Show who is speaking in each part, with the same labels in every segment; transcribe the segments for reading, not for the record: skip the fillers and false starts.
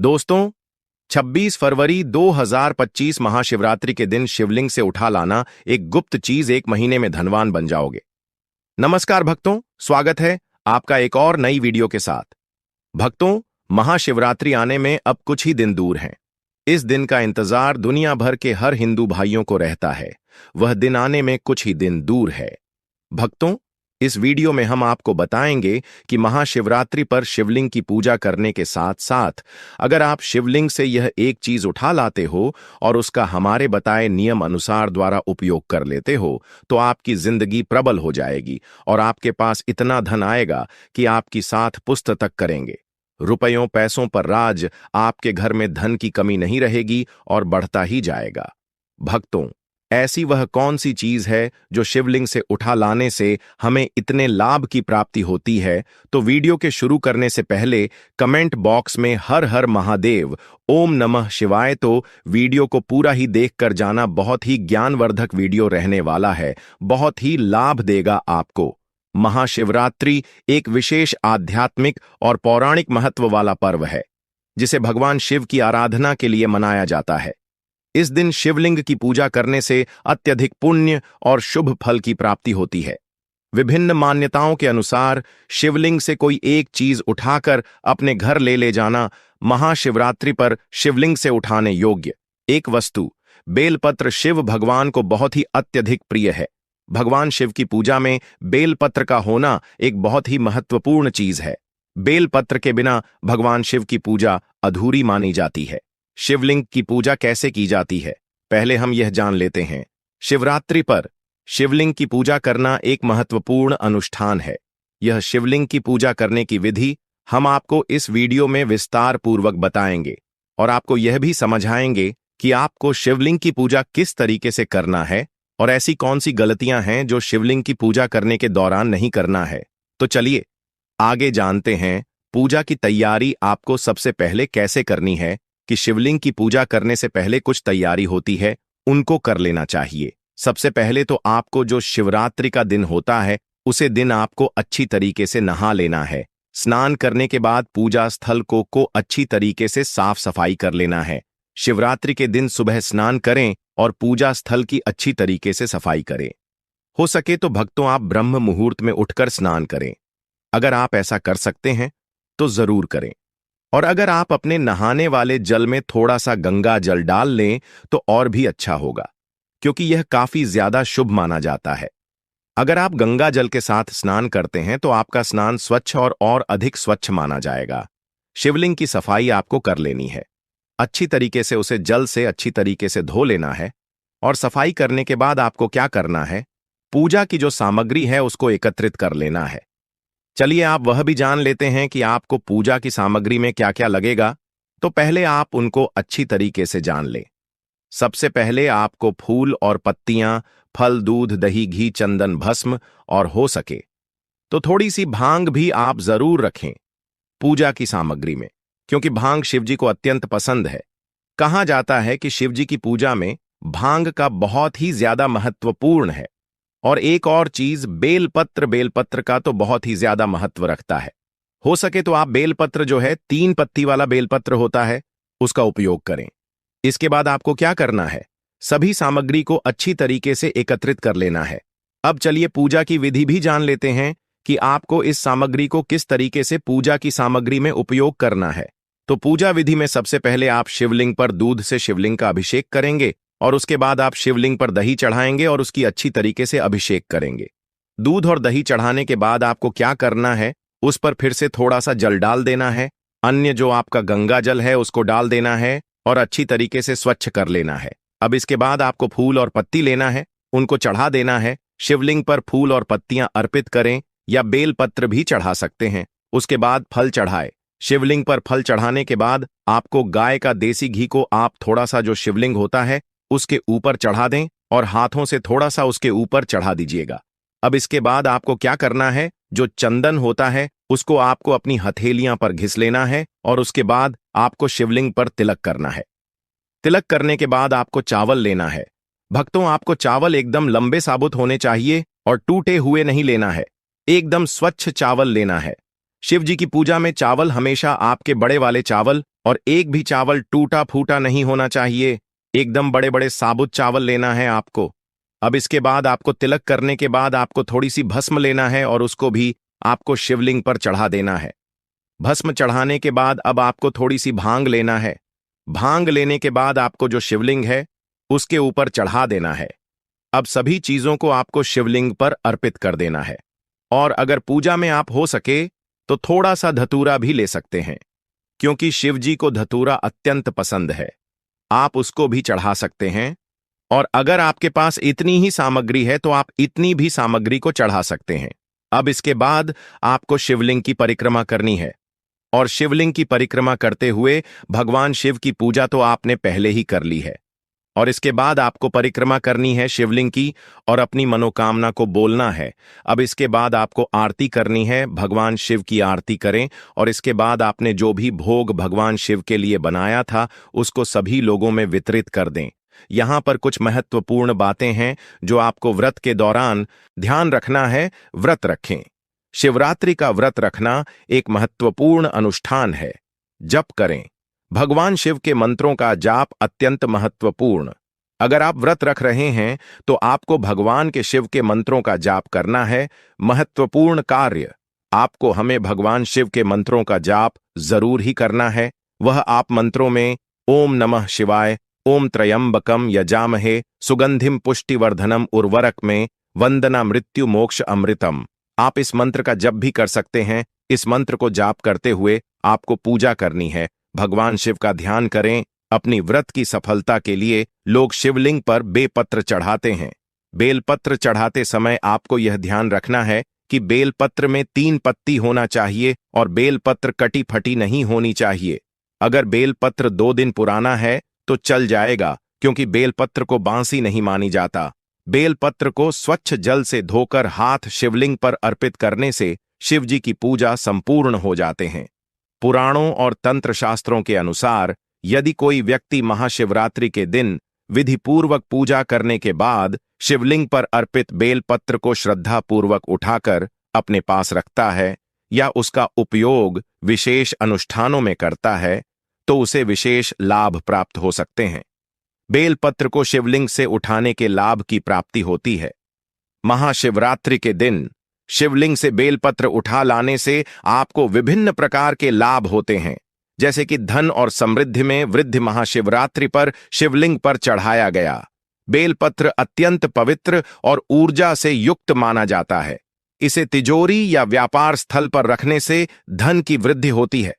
Speaker 1: दोस्तों, 26 फरवरी 2025 महाशिवरात्रि के दिन शिवलिंग से उठा लाना एक गुप्त चीज, 1 महीने में धनवान बन जाओगे। नमस्कार भक्तों, स्वागत है आपका एक और नई वीडियो के साथ। भक्तों, महाशिवरात्रि आने में अब कुछ ही दिन दूर हैं। इस दिन का इंतजार दुनिया भर के हर हिंदू भाइयों को रहता है। वह दिन आने में कुछ ही दिन दूर है। भक्तों, इस वीडियो में हम आपको बताएंगे कि महाशिवरात्रि पर शिवलिंग की पूजा करने के साथ साथ अगर आप शिवलिंग से यह एक चीज उठा लाते हो और उसका हमारे बताए नियम अनुसार द्वारा उपयोग कर लेते हो तो आपकी जिंदगी प्रबल हो जाएगी और आपके पास इतना धन आएगा कि आपकी साथ पुश्त तक करेंगे। रुपयों पैसों पर राज, आपके घर में धन की कमी नहीं रहेगी और बढ़ता ही जाएगा। भक्तों, ऐसी वह कौन सी चीज है जो शिवलिंग से उठा लाने से हमें इतने लाभ की प्राप्ति होती है? तो वीडियो के शुरू करने से पहले कमेंट बॉक्स में हर हर महादेव, ओम नमः शिवाय तो वीडियो को पूरा ही देखकर जाना। बहुत ही ज्ञानवर्धक वीडियो रहने वाला है, बहुत ही लाभ देगा आपको। महाशिवरात्रि एक विशेष आध्यात्मिक और पौराणिक महत्व वाला पर्व है जिसे भगवान शिव की आराधना के लिए मनाया जाता है। इस दिन शिवलिंग की पूजा करने से अत्यधिक पुण्य और शुभ फल की प्राप्ति होती है। विभिन्न मान्यताओं के अनुसार शिवलिंग से कोई एक चीज उठाकर अपने घर ले जाना महाशिवरात्रि पर शिवलिंग से उठाने योग्य एक वस्तु बेलपत्र शिव भगवान को बहुत ही अत्यधिक प्रिय है। भगवान शिव की पूजा में बेलपत्र का होना एक बहुत ही महत्वपूर्ण चीज है। बेलपत्र के बिना भगवान शिव की पूजा अधूरी मानी जाती है। शिवलिंग की पूजा कैसे की जाती है, पहले हम यह जान लेते हैं। शिवरात्रि पर शिवलिंग की पूजा करना एक महत्वपूर्ण अनुष्ठान है। यह शिवलिंग की पूजा करने की विधि हम आपको इस वीडियो में विस्तार पूर्वक बताएंगे और आपको यह भी समझाएंगे कि आपको शिवलिंग की पूजा किस तरीके से करना है और ऐसी कौन सी गलतियां हैं जो शिवलिंग की पूजा करने के दौरान नहीं करना है। तो चलिए आगे जानते हैं। पूजा की तैयारी आपको सबसे पहले कैसे करनी है कि शिवलिंग की पूजा करने से पहले कुछ तैयारी होती है, उनको कर लेना चाहिए। सबसे पहले तो आपको जो शिवरात्रि का दिन होता है उसे दिन आपको अच्छी तरीके से नहा लेना है। स्नान करने के बाद पूजा स्थल को अच्छी तरीके से साफ सफाई कर लेना है। शिवरात्रि के दिन सुबह स्नान करें और पूजा स्थल की अच्छी तरीके से सफाई करें। हो सके तो भक्तों आप ब्रह्म मुहूर्त में उठकर स्नान करें। अगर आप ऐसा कर सकते हैं तो जरूर करें। और अगर आप अपने नहाने वाले जल में थोड़ा सा गंगा जल डाल लें तो और भी अच्छा होगा, क्योंकि यह काफी ज्यादा शुभ माना जाता है। अगर आप गंगा जल के साथ स्नान करते हैं तो आपका स्नान स्वच्छ और अधिक स्वच्छ माना जाएगा। शिवलिंग की सफाई आपको कर लेनी है। अच्छी तरीके से उसे जल से अच्छी तरीके से धो लेना है। और सफाई करने के बाद आपको क्या करना है, पूजा की जो सामग्री है उसको एकत्रित कर लेना है। चलिए आप वह भी जान लेते हैं कि आपको पूजा की सामग्री में क्या क्या लगेगा। तो पहले आप उनको अच्छी तरीके से जान लें। सबसे पहले आपको फूल और पत्तियां, फल, दूध, दही, घी, चंदन, भस्म और हो सके तो थोड़ी सी भांग भी आप जरूर रखें पूजा की सामग्री में, क्योंकि भांग शिवजी को अत्यंत पसंद है। कहा जाता है कि शिवजी की पूजा में भांग का बहुत ही ज्यादा महत्वपूर्ण है। और एक और चीज बेलपत्र का तो बहुत ही ज्यादा महत्व रखता है। हो सके तो आप बेलपत्र जो है 3 पत्ती वाला बेलपत्र होता है उसका उपयोग करें। इसके बाद आपको क्या करना है, सभी सामग्री को अच्छी तरीके से एकत्रित कर लेना है। अब चलिए पूजा की विधि भी जान लेते हैं कि आपको इस सामग्री को किस तरीके से पूजा की सामग्री में उपयोग करना है। तो पूजा विधि में सबसे पहले आप शिवलिंग पर दूध से शिवलिंग का अभिषेक करेंगे और उसके बाद आप शिवलिंग पर दही चढ़ाएंगे और उसकी अच्छी तरीके से अभिषेक करेंगे। दूध और दही चढ़ाने के बाद आपको क्या करना है, उस पर फिर से थोड़ा सा जल डाल देना है। अन्य जो आपका गंगा जल है उसको डाल देना है और अच्छी तरीके से स्वच्छ कर लेना है। अब इसके बाद आपको फूल और पत्ती लेना है, उनको चढ़ा देना है। शिवलिंग पर फूल और पत्तियां अर्पित करें या बेलपत्र भी चढ़ा सकते हैं। उसके बाद फल चढ़ाए। शिवलिंग पर फल चढ़ाने के बाद आपको गाय का देसी घी को आप थोड़ा सा जो शिवलिंग होता है उसके ऊपर चढ़ा दें और हाथों से थोड़ा सा उसके ऊपर चढ़ा दीजिएगा। अब इसके बाद आपको क्या करना है, जो चंदन होता है उसको आपको अपनी हथेलियां पर घिस लेना है और उसके बाद आपको शिवलिंग पर तिलक करना है। तिलक करने के बाद आपको चावल लेना है। भक्तों, आपको चावल एकदम लंबे साबुत होने चाहिए और टूटे हुए नहीं लेना है। एकदम स्वच्छ चावल लेना है। शिव जी की पूजा में चावल हमेशा आपके बड़े वाले चावल और एक भी चावल टूटा फूटा नहीं होना चाहिए। एकदम बड़े बड़े साबुत चावल लेना है आपको। अब इसके बाद आपको तिलक करने के बाद आपको थोड़ी सी भस्म लेना है और उसको भी आपको शिवलिंग पर चढ़ा देना है। भस्म चढ़ाने के बाद अब आपको थोड़ी सी भांग लेना है। भांग लेने के बाद आपको जो शिवलिंग है उसके ऊपर चढ़ा देना है। अब सभी चीजों को आपको शिवलिंग पर अर्पित कर देना है। और अगर पूजा में आप हो सके तो थोड़ा सा धतूरा भी ले सकते हैं, क्योंकि शिव जी को धतूरा अत्यंत पसंद है। आप उसको भी चढ़ा सकते हैं। और अगर आपके पास इतनी ही सामग्री है तो आप इतनी भी सामग्री को चढ़ा सकते हैं। अब इसके बाद आपको शिवलिंग की परिक्रमा करनी है। और शिवलिंग की परिक्रमा करते हुए भगवान शिव की पूजा तो आपने पहले ही कर ली है। और इसके बाद आपको परिक्रमा करनी है शिवलिंग की और अपनी मनोकामना को बोलना है। अब इसके बाद आपको आरती करनी है, भगवान शिव की आरती करें। और इसके बाद आपने जो भी भोग भगवान शिव के लिए बनाया था उसको सभी लोगों में वितरित कर दें। यहां पर कुछ महत्वपूर्ण बातें हैं जो आपको व्रत के दौरान ध्यान रखना है। व्रत रखें। शिवरात्रि का व्रत रखना एक महत्वपूर्ण अनुष्ठान है। जप करें। भगवान शिव के मंत्रों का जाप अत्यंत महत्वपूर्ण। अगर आप व्रत रख रहे हैं तो आपको भगवान के शिव के मंत्रों का जाप करना है। महत्वपूर्ण कार्य। आपको हमें भगवान शिव के मंत्रों का जाप जरूर ही करना है। वह आप मंत्रों में ओम नमः शिवाय, ओम त्रयंबकम यजामहे सुगंधिम पुष्टिवर्धनम उर्वरक में वंदना मृत्यु मोक्ष अमृतम। आप इस मंत्र का जप भी कर सकते हैं। इस मंत्र को जाप करते हुए आपको पूजा करनी है। भगवान शिव का ध्यान करें। अपनी व्रत की सफलता के लिए लोग शिवलिंग पर बेलपत्र चढ़ाते हैं। बेलपत्र चढ़ाते समय आपको यह ध्यान रखना है कि बेलपत्र में 3 पत्ती होना चाहिए और बेलपत्र कटी फटी नहीं होनी चाहिए। अगर बेलपत्र 2 दिन पुराना है तो चल जाएगा, क्योंकि बेलपत्र को बांसी नहीं मानी जाता। बेलपत्र को स्वच्छ जल से धोकर हाथ शिवलिंग पर अर्पित करने से शिव जी की पूजा संपूर्ण हो जाते हैं। पुराणों और तंत्र शास्त्रों के अनुसार यदि कोई व्यक्ति महाशिवरात्रि के दिन विधिपूर्वक पूजा करने के बाद शिवलिंग पर अर्पित बेलपत्र को श्रद्धापूर्वक उठाकर अपने पास रखता है या उसका उपयोग विशेष अनुष्ठानों में करता है तो उसे विशेष लाभ प्राप्त हो सकते हैं। बेलपत्र को शिवलिंग से उठाने के लाभ की प्राप्ति होती है। महाशिवरात्रि के दिन शिवलिंग से बेलपत्र उठा लाने से आपको विभिन्न प्रकार के लाभ होते हैं, जैसे कि धन और समृद्धि में वृद्धि। महाशिवरात्रि पर शिवलिंग पर चढ़ाया गया बेलपत्र अत्यंत पवित्र और ऊर्जा से युक्त माना जाता है। इसे तिजोरी या व्यापार स्थल पर रखने से धन की वृद्धि होती है।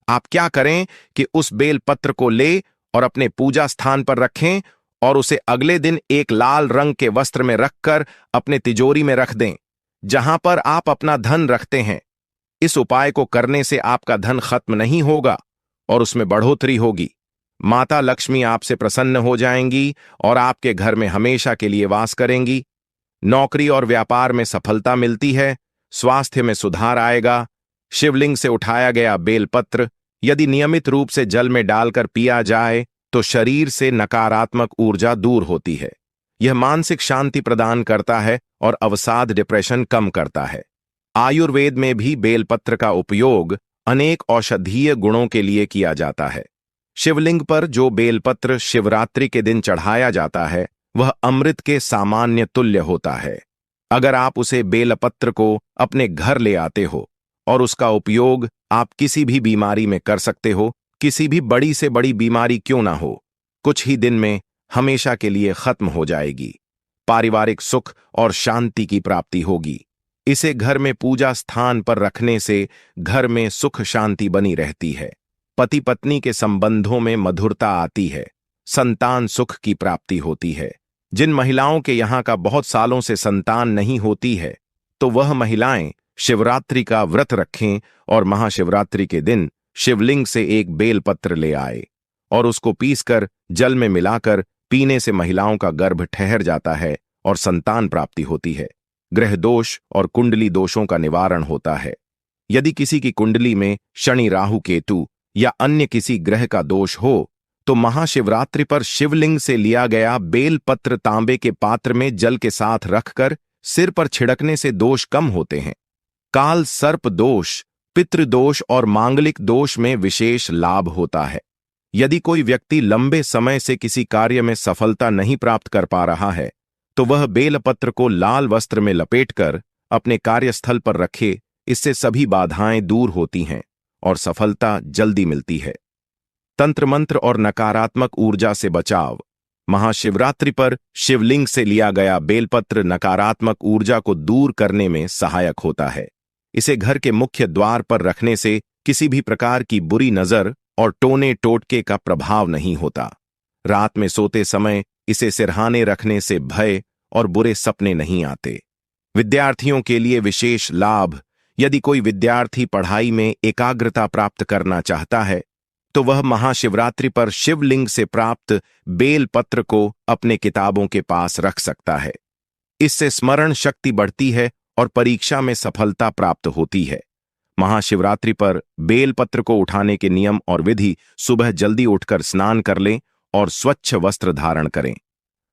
Speaker 1: आप क्या करें कि उस बेलपत्र को ले और अपने पूजा स्थान पर रखें और उसे अगले दिन एक लाल रंग के वस्त्र में रखकर अपने तिजोरी में रख दें, जहां पर आप अपना धन रखते हैं। इस उपाय को करने से आपका धन खत्म नहीं होगा और उसमें बढ़ोतरी होगी। माता लक्ष्मी आपसे प्रसन्न हो जाएंगी और आपके घर में हमेशा के लिए वास करेंगी। नौकरी और व्यापार में सफलता मिलती है। स्वास्थ्य में सुधार आएगा। शिवलिंग से उठाया गया बेलपत्र यदि नियमित रूप से जल में डालकर पिया जाए तो शरीर से नकारात्मक ऊर्जा दूर होती है। यह मानसिक शांति प्रदान करता है और अवसाद डिप्रेशन कम करता है। आयुर्वेद में भी बेलपत्र का उपयोग अनेक औषधीय गुणों के लिए किया जाता है। शिवलिंग पर जो बेलपत्र शिवरात्रि के दिन चढ़ाया जाता है वह अमृत के सामान्य तुल्य होता है। अगर आप उसे बेलपत्र को अपने घर ले आते हो और उसका उपयोग आप किसी भी बीमारी में कर सकते हो, किसी भी बड़ी से बड़ी बीमारी क्यों ना हो, कुछ ही दिन में हमेशा के लिए खत्म हो जाएगी। पारिवारिक सुख और शांति की प्राप्ति होगी। इसे घर में पूजा स्थान पर रखने से घर में सुख शांति बनी रहती है। पति पत्नी के संबंधों में मधुरता आती है। संतान सुख की प्राप्ति होती है। जिन महिलाओं के यहाँ का बहुत सालों से संतान नहीं होती है तो वह महिलाएं शिवरात्रि का व्रत रखें और महाशिवरात्रि के दिन शिवलिंग से एक बेलपत्र ले आए और उसको पीसकर जल में मिलाकर पीने से महिलाओं का गर्भ ठहर जाता है और संतान प्राप्ति होती है। ग्रह दोष और कुंडली दोषों का निवारण होता है। यदि किसी की कुंडली में शनि राहु केतु या अन्य किसी ग्रह का दोष हो तो महाशिवरात्रि पर शिवलिंग से लिया गया बेलपत्र तांबे के पात्र में जल के साथ रखकर सिर पर छिड़कने से दोष कम होते हैं। काल सर्प दोष, पितृदोष और मांगलिक दोष में विशेष लाभ होता है। यदि कोई व्यक्ति लंबे समय से किसी कार्य में सफलता नहीं प्राप्त कर पा रहा है तो वह बेलपत्र को लाल वस्त्र में लपेटकर अपने कार्यस्थल पर रखे। इससे सभी बाधाएं दूर होती हैं और सफलता जल्दी मिलती है। तंत्र मंत्र और नकारात्मक ऊर्जा से बचाव। महाशिवरात्रि पर शिवलिंग से लिया गया बेलपत्र नकारात्मक ऊर्जा को दूर करने में सहायक होता है। इसे घर के मुख्य द्वार पर रखने से किसी भी प्रकार की बुरी नजर और टोने टोटके का प्रभाव नहीं होता। रात में सोते समय इसे सिरहाने रखने से भय और बुरे सपने नहीं आते। विद्यार्थियों के लिए विशेष लाभ। यदि कोई विद्यार्थी पढ़ाई में एकाग्रता प्राप्त करना चाहता है तो वह महाशिवरात्रि पर शिवलिंग से प्राप्त बेलपत्र को अपने किताबों के पास रख सकता है। इससे स्मरण शक्ति बढ़ती है और परीक्षा में सफलता प्राप्त होती है। महाशिवरात्रि पर बेलपत्र को उठाने के नियम और विधि। सुबह जल्दी उठकर स्नान कर लें और स्वच्छ वस्त्र धारण करें।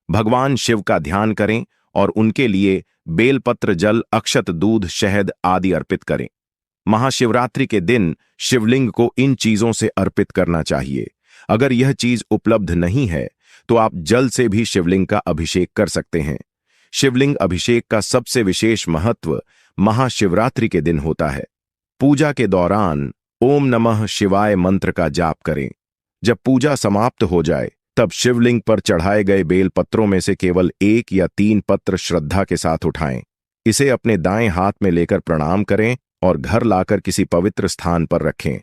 Speaker 1: भगवान शिव का ध्यान करें और उनके लिए बेलपत्र, जल, अक्षत, दूध, शहद आदि अर्पित करें। महाशिवरात्रि के दिन शिवलिंग को इन चीजों से अर्पित करना चाहिए। अगर यह चीज उपलब्ध नहीं है तो आप जल से भी शिवलिंग का अभिषेक कर सकते हैं। शिवलिंग अभिषेक का सबसे विशेष महत्व महाशिवरात्रि के दिन होता है। पूजा के दौरान ओम नमः शिवाय मंत्र का जाप करें। जब पूजा समाप्त हो जाए तब शिवलिंग पर चढ़ाए गए बेल पत्रों में से केवल 1 या 3 पत्र श्रद्धा के साथ उठाएं। इसे अपने दाएं हाथ में लेकर प्रणाम करें और घर लाकर किसी पवित्र स्थान पर रखें।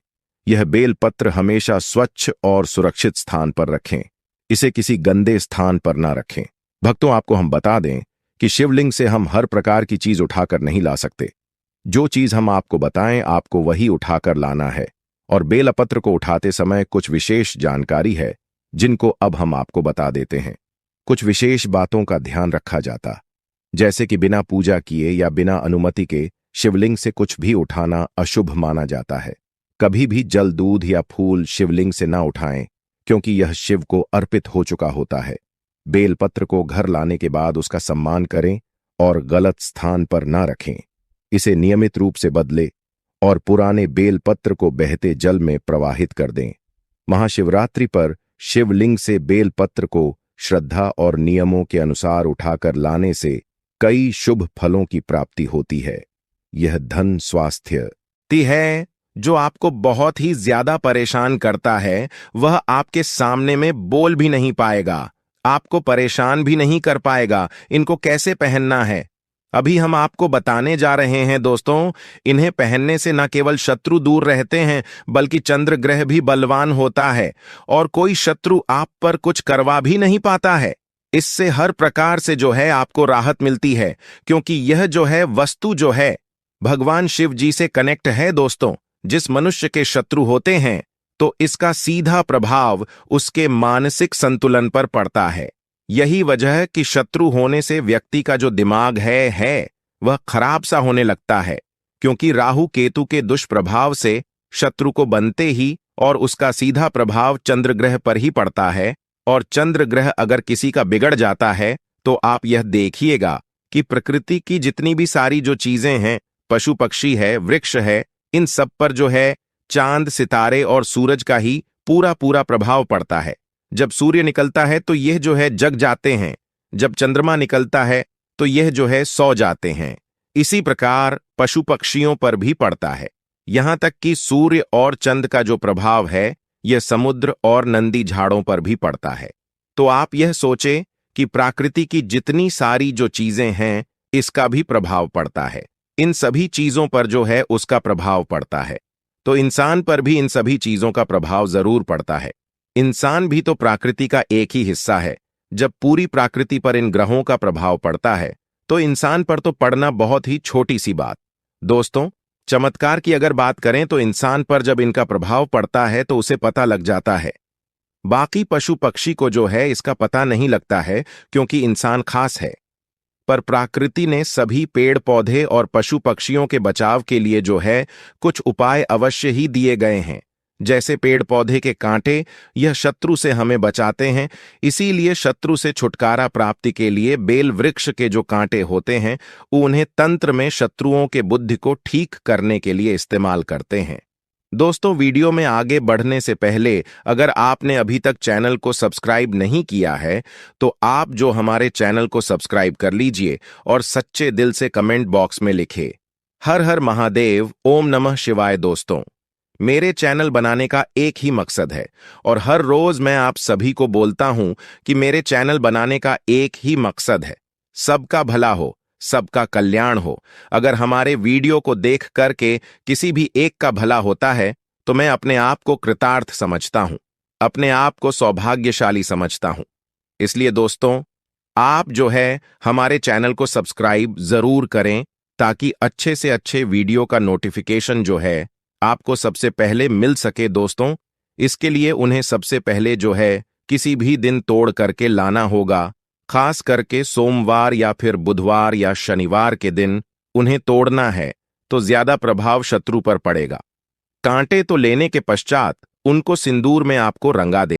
Speaker 1: यह बेल पत्र हमेशा स्वच्छ और सुरक्षित स्थान पर रखें। इसे किसी गंदे स्थान पर ना रखें। भक्तों, आपको हम बता दें कि शिवलिंग से हम हर प्रकार की चीज उठाकर नहीं ला सकते। जो चीज हम आपको बताएं आपको वही उठाकर लाना है। और बेलपत्र को उठाते समय कुछ विशेष जानकारी है जिनको अब हम आपको बता देते हैं। कुछ विशेष बातों का ध्यान रखा जाता, जैसे कि बिना पूजा किए या बिना अनुमति के शिवलिंग से कुछ भी उठाना अशुभ माना जाता है। कभी भी जल, दूध या फूल शिवलिंग से ना उठाएं क्योंकि यह शिव को अर्पित हो चुका होता है। बेलपत्र को घर लाने के बाद उसका सम्मान करें और गलत स्थान पर ना रखें। इसे नियमित रूप से बदलें और पुराने बेलपत्र को बहते जल में प्रवाहित कर दें। महाशिवरात्रि पर शिवलिंग से बेलपत्र को श्रद्धा और नियमों के अनुसार उठाकर लाने से कई शुभ फलों की प्राप्ति होती है। यह धन, स्वास्थ्य है जो आपको बहुत ही ज्यादा परेशान करता है, वह आपके सामने में बोल भी नहीं पाएगा, आपको परेशान भी नहीं कर पाएगा। इनको कैसे पहनना है अभी हम आपको बताने जा रहे हैं दोस्तों। इन्हें पहनने से न केवल शत्रु दूर रहते हैं बल्कि चंद्र ग्रह भी बलवान होता है और कोई शत्रु आप पर कुछ करवा भी नहीं पाता है। इससे हर प्रकार से जो है आपको राहत मिलती है क्योंकि यह जो है वस्तु जो है भगवान शिव जी से कनेक्ट है दोस्तों। जिस मनुष्य के शत्रु होते हैं तो इसका सीधा प्रभाव उसके मानसिक संतुलन पर पड़ता है। यही वजह है कि शत्रु होने से व्यक्ति का जो दिमाग है वह खराब सा होने लगता है, क्योंकि राहु केतु के दुष्प्रभाव से शत्रु को बनते ही और उसका सीधा प्रभाव चंद्र ग्रह पर ही पड़ता है। और चंद्र ग्रह अगर किसी का बिगड़ जाता है तो आप यह देखिएगा कि प्रकृति की जितनी भी सारी जो चीजें हैं, पशु पक्षी है, वृक्ष है, इन सब पर जो है चांद, सितारे और सूरज का ही पूरा प्रभाव पड़ता है। जब सूर्य निकलता है तो यह जो है जग जाते हैं, जब चंद्रमा निकलता है तो यह जो है सो जाते हैं। इसी प्रकार पशु पक्षियों पर भी पड़ता है। यहां तक कि सूर्य और चंद्र का जो प्रभाव है यह समुद्र और नंदी झाड़ों पर भी पड़ता है। तो आप यह सोचें कि प्रकृति की जितनी सारी जो चीजें हैं इसका भी प्रभाव पड़ता है। इन सभी चीजों पर जो है उसका प्रभाव पड़ता है। तो इंसान पर भी इन सभी चीजों का प्रभाव जरूर पड़ता है। इंसान भी तो प्रकृति का एक ही हिस्सा है। जब पूरी प्रकृति पर इन ग्रहों का प्रभाव पड़ता है तो इंसान पर तो पड़ना बहुत ही छोटी सी बात। दोस्तों, चमत्कार की अगर बात करें तो इंसान पर जब इनका प्रभाव पड़ता है तो उसे पता लग जाता है। बाकी पशु पक्षी को जो है इसका पता नहीं लगता है क्योंकि इंसान खास है। पर प्रकृति ने सभी पेड़ पौधे और पशु पक्षियों के बचाव के लिए जो है कुछ उपाय अवश्य ही दिए गए हैं। जैसे पेड़ पौधे के कांटे, यह शत्रु से हमें बचाते हैं। इसीलिए शत्रु से छुटकारा प्राप्ति के लिए बेल वृक्ष के जो कांटे होते हैं, उन्हें तंत्र में शत्रुओं के बुद्धि को ठीक करने के लिए इस्तेमाल करते हैं। दोस्तों, वीडियो में आगे बढ़ने से पहले अगर आपने अभी तक चैनल को सब्सक्राइब नहीं किया है, तो आप जो हमारे चैनल को सब्सक्राइब कर लीजिए और सच्चे दिल से कमेंट बॉक्स में लिखे हर हर महादेव, ओम नमः शिवाय। दोस्तों, मेरे चैनल बनाने का एक ही मकसद है और हर रोज मैं आप सभी को बोलता हूं कि मेरे चैनल बनाने का एक ही मकसद है, सबका भला हो, सबका कल्याण हो। अगर हमारे वीडियो को देख करके किसी भी एक का भला होता है तो मैं अपने आप को कृतार्थ समझता हूं, अपने आप को सौभाग्यशाली समझता हूं। इसलिए दोस्तों, आप जो है हमारे चैनल को सब्सक्राइब जरूर करें ताकि अच्छे से अच्छे वीडियो का नोटिफिकेशन जो है आपको सबसे पहले मिल सके। दोस्तों, इसके लिए उन्हें सबसे पहले जो है किसी भी दिन तोड़ करके लाना होगा, खास करके सोमवार या फिर बुधवार या शनिवार के दिन उन्हें तोड़ना है तो ज्यादा प्रभाव शत्रु पर पड़ेगा। कांटे तो लेने के पश्चात उनको सिंदूर में आपको रंगा दे